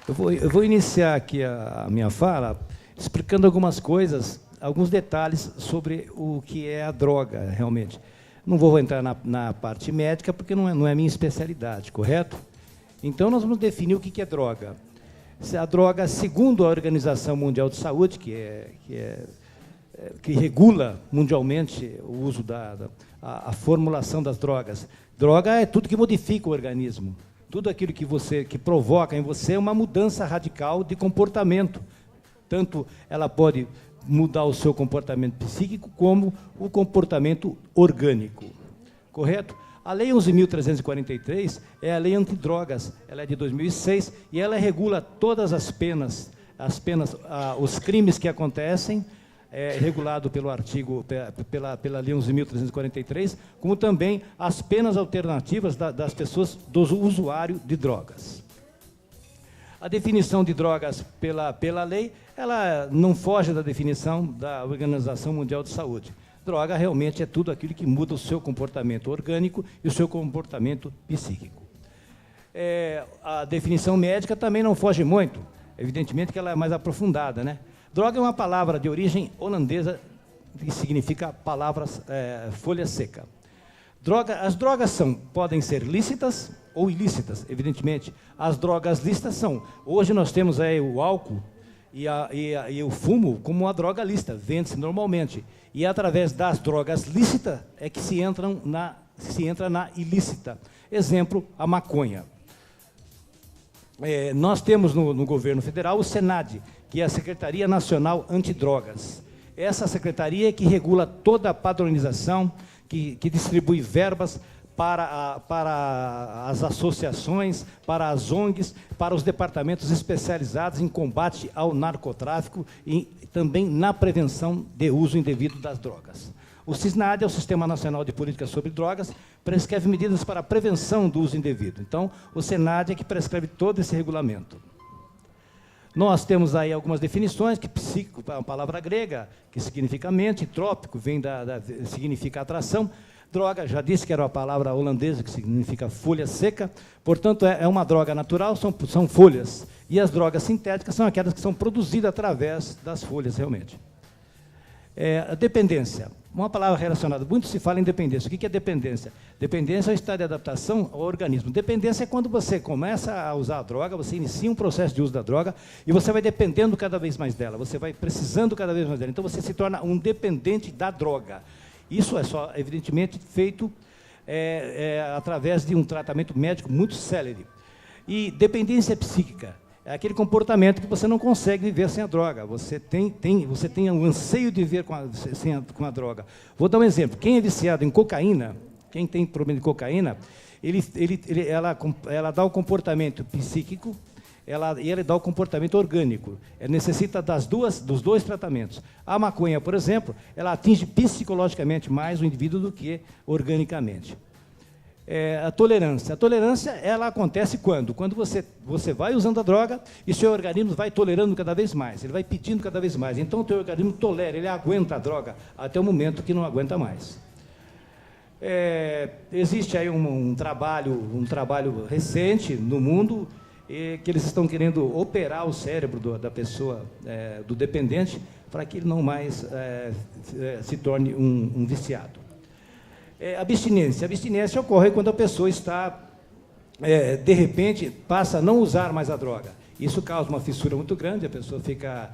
eu vou iniciar aqui a minha fala explicando algumas coisas, alguns detalhes sobre o que é a droga, realmente. Não vou entrar na parte médica, porque não é minha especialidade, correto? Então, nós vamos definir o que é droga. A droga, segundo a Organização Mundial de Saúde, que regula mundialmente o uso a formulação das drogas. Droga é tudo que modifica o organismo. Tudo aquilo que provoca em você uma mudança radical de comportamento. Tanto ela pode mudar o seu comportamento psíquico, como o comportamento orgânico. Correto? A Lei 11.343 é a lei antidrogas, ela é de 2006, e ela regula todas as penas, os crimes que acontecem, regulado pelo artigo, pela Lei 11.343, como também as penas alternativas das pessoas, do usuário de drogas. A definição de drogas pela lei, ela não foge da definição da Organização Mundial de Saúde. Droga realmente é tudo aquilo que muda o seu comportamento orgânico e o seu comportamento psíquico. A definição médica também não foge muito, evidentemente que ela é mais aprofundada, né? Droga é uma palavra de origem holandesa que significa folha seca. As drogas podem ser lícitas ou ilícitas, evidentemente. As drogas lícitas são... Hoje nós temos aí o álcool e o fumo como uma droga lícita, vende-se normalmente. E através das drogas lícitas é que se entra na ilícita. Exemplo, a maconha. Nós temos no governo federal o SENAD, que é a Secretaria Nacional Antidrogas. Essa secretaria é que regula toda a padronização, que distribui verbas para as associações, para as ONGs, para os departamentos especializados em combate ao narcotráfico e também na prevenção de uso indevido das drogas. O SISNAD é o Sistema Nacional de Políticas sobre Drogas, prescreve medidas para a prevenção do uso indevido. Então, o SENAD é que prescreve todo esse regulamento. Nós temos aí algumas definições, que psíquico é uma palavra grega, que significa mente, trópico significa atração. Droga, já disse que era uma palavra holandesa, que significa folha seca. Portanto, é uma droga natural, são folhas. E as drogas sintéticas são aquelas que são produzidas através das folhas, realmente. A dependência. Uma palavra relacionada, muito se fala em dependência. O que é dependência? Dependência é o estado de adaptação ao organismo. Dependência é quando você começa a usar a droga, você inicia um processo de uso da droga e você vai dependendo cada vez mais dela, você vai precisando cada vez mais dela. Então, você se torna um dependente da droga. Isso é só, evidentemente, feito através de um tratamento médico muito célere. E dependência psíquica. É aquele comportamento que você não consegue viver sem a droga. Você tem um anseio de viver com a droga. Vou dar um exemplo. Quem é viciado em cocaína, quem tem problema de cocaína, ela dá o comportamento psíquico e ela dá o comportamento orgânico. Necessita dos dois tratamentos. A maconha, por exemplo, ela atinge psicologicamente mais o indivíduo do que organicamente. A tolerância. A tolerância, ela acontece quando? Quando você vai usando a droga e seu organismo vai tolerando cada vez mais, ele vai pedindo cada vez mais. Então, o teu organismo tolera, ele aguenta a droga até o momento que não aguenta mais. Existe aí um trabalho recente no mundo que eles estão querendo operar o cérebro da pessoa, do dependente, para que ele não mais se torne um viciado. Abstinência. Abstinência ocorre quando a pessoa está, de repente, passa a não usar mais a droga. Isso causa uma fissura muito grande, a pessoa fica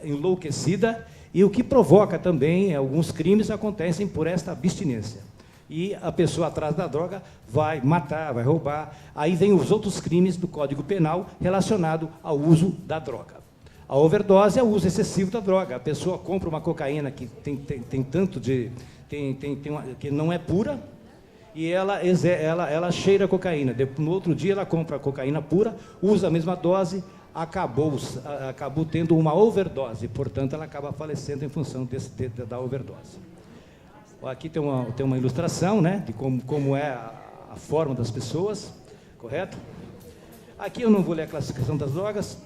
enlouquecida, e o que provoca também alguns crimes acontecem por esta abstinência. E a pessoa atrás da droga vai matar, vai roubar. Aí vem os outros crimes do Código Penal relacionados ao uso da droga. A overdose é o uso excessivo da droga. A pessoa compra uma cocaína que tem tanto de... que não é pura, e ela cheira a cocaína. No outro dia, ela compra a cocaína pura, usa a mesma dose, acabou tendo uma overdose, portanto, ela acaba falecendo em função da overdose. Aqui tem uma ilustração, né, de como é a forma das pessoas, correto? Aqui eu não vou ler a classificação das drogas.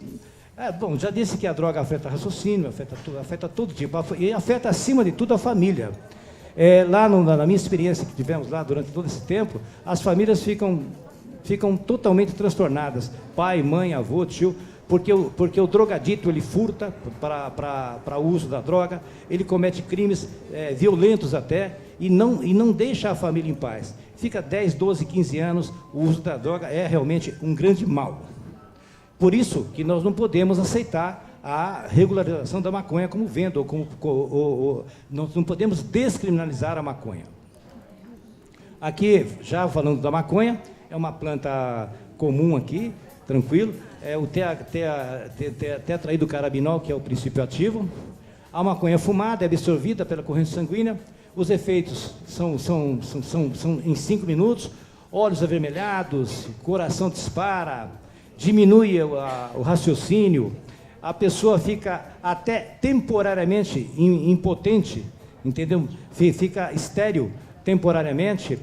Bom, já disse que a droga afeta raciocínio, afeta todo tipo, e afeta, acima de tudo, a família. Na minha experiência que tivemos lá durante todo esse tempo, as famílias ficam ficam totalmente transtornadas. Pai, mãe, avô, tio, porque o drogadito, ele furta para o uso da droga, ele comete crimes violentos até, e não deixa a família em paz. Fica 10, 12, 15 anos, o uso da droga é realmente um grande mal. Por isso que nós não podemos aceitar a regularização da maconha como venda, nós não podemos descriminalizar a maconha. Aqui, já falando da maconha, é uma planta comum aqui, tranquilo, é o tetraidrocannabinol, que é o princípio ativo. A maconha fumada é absorvida pela corrente sanguínea, os efeitos são em 5 minutos, olhos avermelhados, coração dispara, diminui o raciocínio, a pessoa fica até temporariamente impotente, entendeu? Fica estéril temporariamente,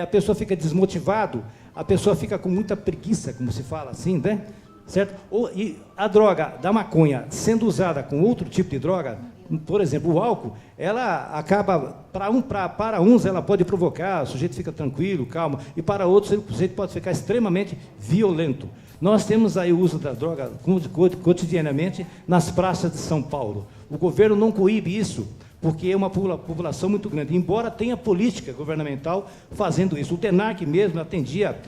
a pessoa fica desmotivado, a pessoa fica com muita preguiça, como se fala assim, né? Certo? E a droga da maconha, sendo usada com outro tipo de droga, por exemplo, o álcool, ela acaba, para uns ela pode provocar, o sujeito fica tranquilo, calmo, e para outros o sujeito pode ficar extremamente violento. Nós temos aí o uso da droga cotidianamente nas praças de São Paulo. O governo não coíbe isso, porque é uma população muito grande, embora tenha política governamental fazendo isso. O DENARC mesmo atendia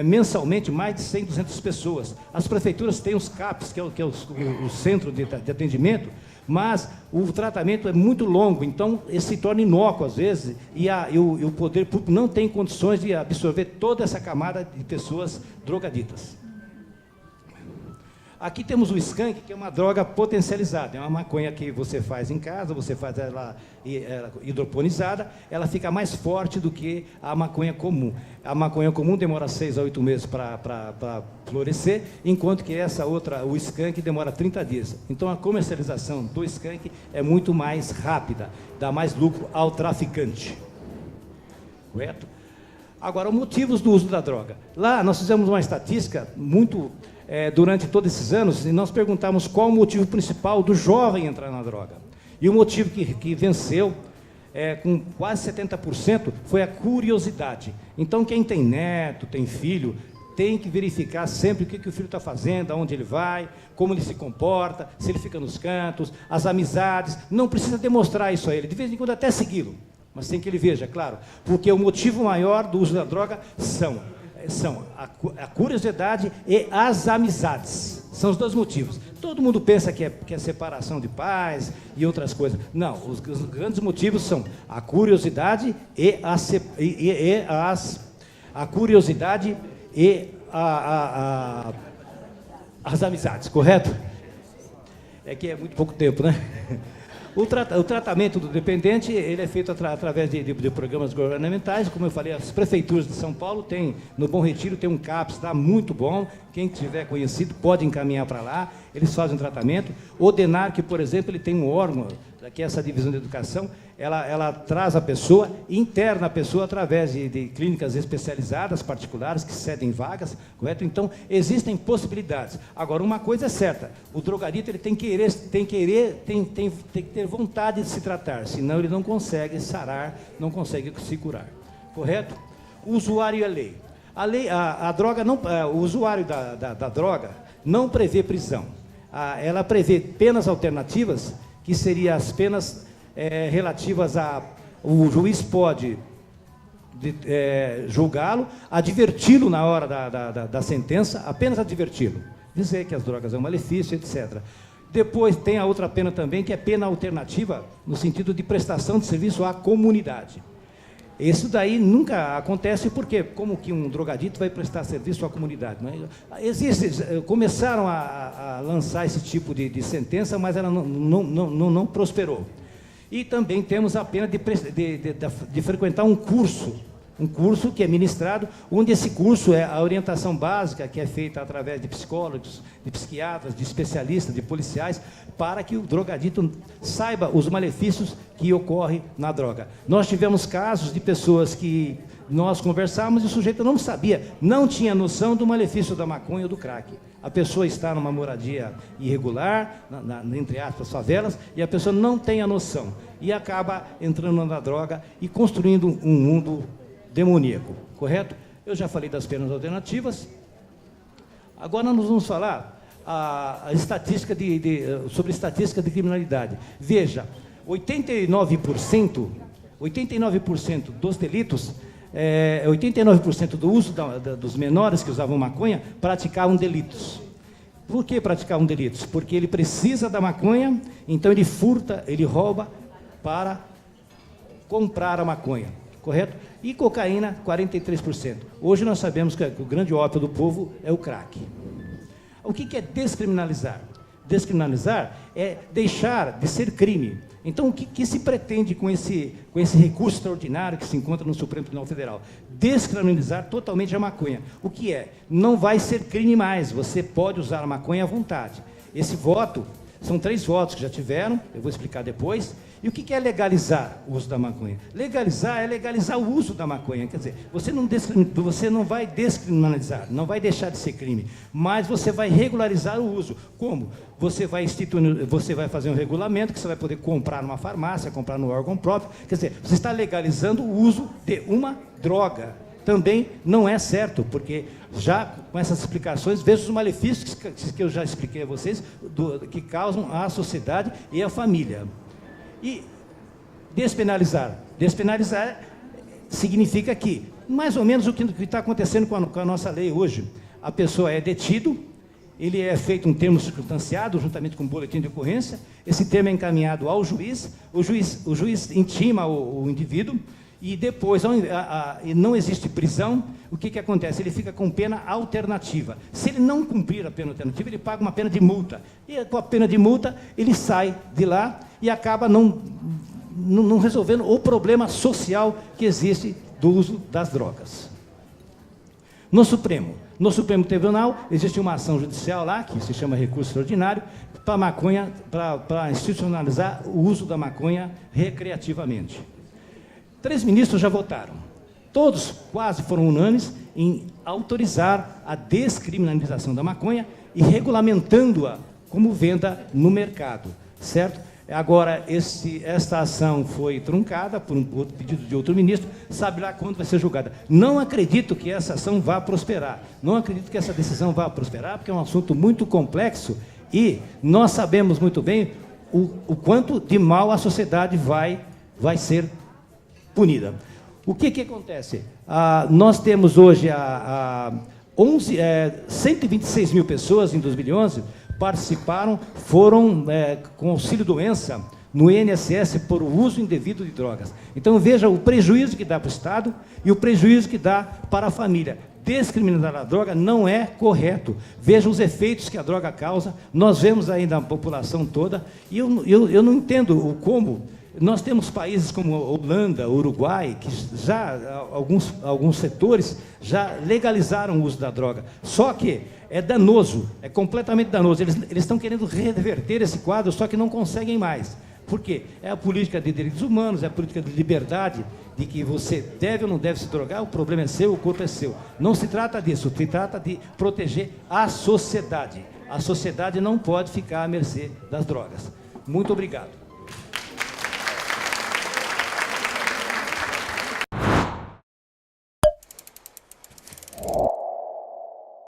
mensalmente mais de 100, 200 pessoas. As prefeituras têm os CAPs, que é o centro de atendimento, mas o tratamento é muito longo, então ele se torna inócuo às vezes, e o poder público não tem condições de absorver toda essa camada de pessoas drogaditas. Aqui temos o skunk, que é uma droga potencializada, é uma maconha que você faz em casa, você faz ela hidroponizada, ela fica mais forte do que a maconha comum. A maconha comum demora 6 a 8 meses para florescer, enquanto que essa outra, o skunk, demora 30 dias. Então a comercialização do skunk é muito mais rápida, dá mais lucro ao traficante. Correto? Agora, os motivos do uso da droga. Lá nós fizemos uma estatística durante todos esses anos, e nós perguntamos qual o motivo principal do jovem entrar na droga. E o motivo que venceu, com quase 70%, foi a curiosidade. Então, quem tem neto, tem filho, tem que verificar sempre o que o filho está fazendo, aonde ele vai, como ele se comporta, se ele fica nos cantos, as amizades. Não precisa demonstrar isso a ele, de vez em quando até segui-lo, mas sem que ele veja, claro, porque o motivo maior do uso da droga são a curiosidade e as amizades. São os dois motivos. Todo mundo pensa que é separação de pais e outras coisas. Não, os grandes motivos são a curiosidade e a curiosidade e as amizades, correto? É que é muito pouco tempo, né? O tratamento do dependente, ele é feito através de programas governamentais. Como eu falei, as prefeituras de São Paulo têm, no Bom Retiro, tem um CAPS, tá muito bom. Quem tiver conhecido pode encaminhar para lá, eles fazem o tratamento. O DENARC, por exemplo, ele tem um órgão, que é essa divisão de educação, ela traz a pessoa, interna a pessoa através de clínicas especializadas, particulares, que cedem vagas, correto? Então, existem possibilidades. Agora, uma coisa é certa, o drogadito ele tem que ter vontade de se tratar, senão ele não consegue sarar, não consegue se curar, correto? O usuário e a lei. A droga não, o usuário da droga não prevê prisão. Ela prevê penas alternativas, que seriam as penas relativas o juiz pode julgá-lo, adverti-lo na hora da sentença, apenas adverti-lo, dizer que as drogas é um malefício, etc. Depois tem a outra pena também, que é pena alternativa, no sentido de prestação de serviço à comunidade. Isso daí nunca acontece, porque como que um drogadito vai prestar serviço à comunidade? Não é? Começaram a lançar esse tipo de sentença, mas ela não prosperou. E também temos a pena de frequentar um curso que é ministrado, onde esse curso é a orientação básica, que é feita através de psicólogos, de psiquiatras, de especialistas, de policiais, para que o drogadito saiba os malefícios que ocorrem na droga. Nós tivemos casos de pessoas que nós conversamos e o sujeito não sabia, não tinha noção do malefício da maconha ou do crack. A pessoa está numa moradia irregular, entre aspas, favelas, e a pessoa não tem a noção, e acaba entrando na droga e construindo um mundo demoníaco, correto? Eu já falei das penas alternativas. Agora nós vamos falar sobre estatística de criminalidade. Veja, 89% dos delitos, 89% do uso dos menores que usavam maconha praticavam delitos. Por que praticavam delitos? Porque ele precisa da maconha, então ele furta, ele rouba para comprar a maconha, correto? E cocaína, 43%. Hoje nós sabemos que o grande ópio do povo é o crack. O que é descriminalizar? Descriminalizar é deixar de ser crime. Então, o que se pretende com esse recurso extraordinário que se encontra no Supremo Tribunal Federal? Descriminalizar totalmente a maconha. O que é? Não vai ser crime mais, você pode usar a maconha à vontade. Esse voto, são 3 votos que já tiveram, eu vou explicar depois. E o que é legalizar o uso da maconha? Legalizar é legalizar o uso da maconha. Quer dizer, você não vai descriminalizar, não vai deixar de ser crime, mas você vai regularizar o uso. Como? Você vai fazer um regulamento que você vai poder comprar numa farmácia, comprar no órgão próprio. Quer dizer, você está legalizando o uso de uma droga. Também não é certo, porque já com essas explicações, vejo os malefícios que eu já expliquei a vocês, que causam à sociedade e à família. E despenalizar. Despenalizar significa que, mais ou menos o que está acontecendo com a nossa lei hoje, a pessoa é detido, ele é feito um termo circunstanciado, juntamente com um boletim de ocorrência, esse termo é encaminhado ao juiz, o juiz intima o indivíduo, e depois não existe prisão, o que acontece? Ele fica com pena alternativa. Se ele não cumprir a pena alternativa, ele paga uma pena de multa. E com a pena de multa, ele sai de lá e acaba não resolvendo o problema social que existe do uso das drogas. No Supremo Tribunal, existe uma ação judicial lá, que se chama recurso extraordinário, para institucionalizar o uso da maconha recreativamente. 3 ministros já votaram. Todos quase foram unânimes em autorizar a descriminalização da maconha e regulamentando-a como venda no mercado, certo? Agora, esta ação foi truncada por um outro pedido de outro ministro, sabe lá quando vai ser julgada. Não acredito que essa ação vá prosperar, não acredito que essa decisão vá prosperar, porque é um assunto muito complexo e nós sabemos muito bem o quanto de mal a sociedade vai ser punida. O que acontece? Nós temos hoje 126 mil pessoas em 2011 participaram, foram com auxílio-doença no INSS por uso indevido de drogas. Então veja o prejuízo que dá para o Estado e o prejuízo que dá para a família. Descriminalizar a droga não é correto. Veja os efeitos que a droga causa, nós vemos aí na população toda, e eu não entendo como. Nós temos países como Holanda, Uruguai, que já, alguns setores, já legalizaram o uso da droga. Só que é danoso, é completamente danoso. Eles estão querendo reverter esse quadro, só que não conseguem mais. Por quê? É a política de direitos humanos, é a política de liberdade, de que você deve ou não deve se drogar, o problema é seu, o corpo é seu. Não se trata disso, se trata de proteger a sociedade. A sociedade não pode ficar à mercê das drogas. Muito obrigado.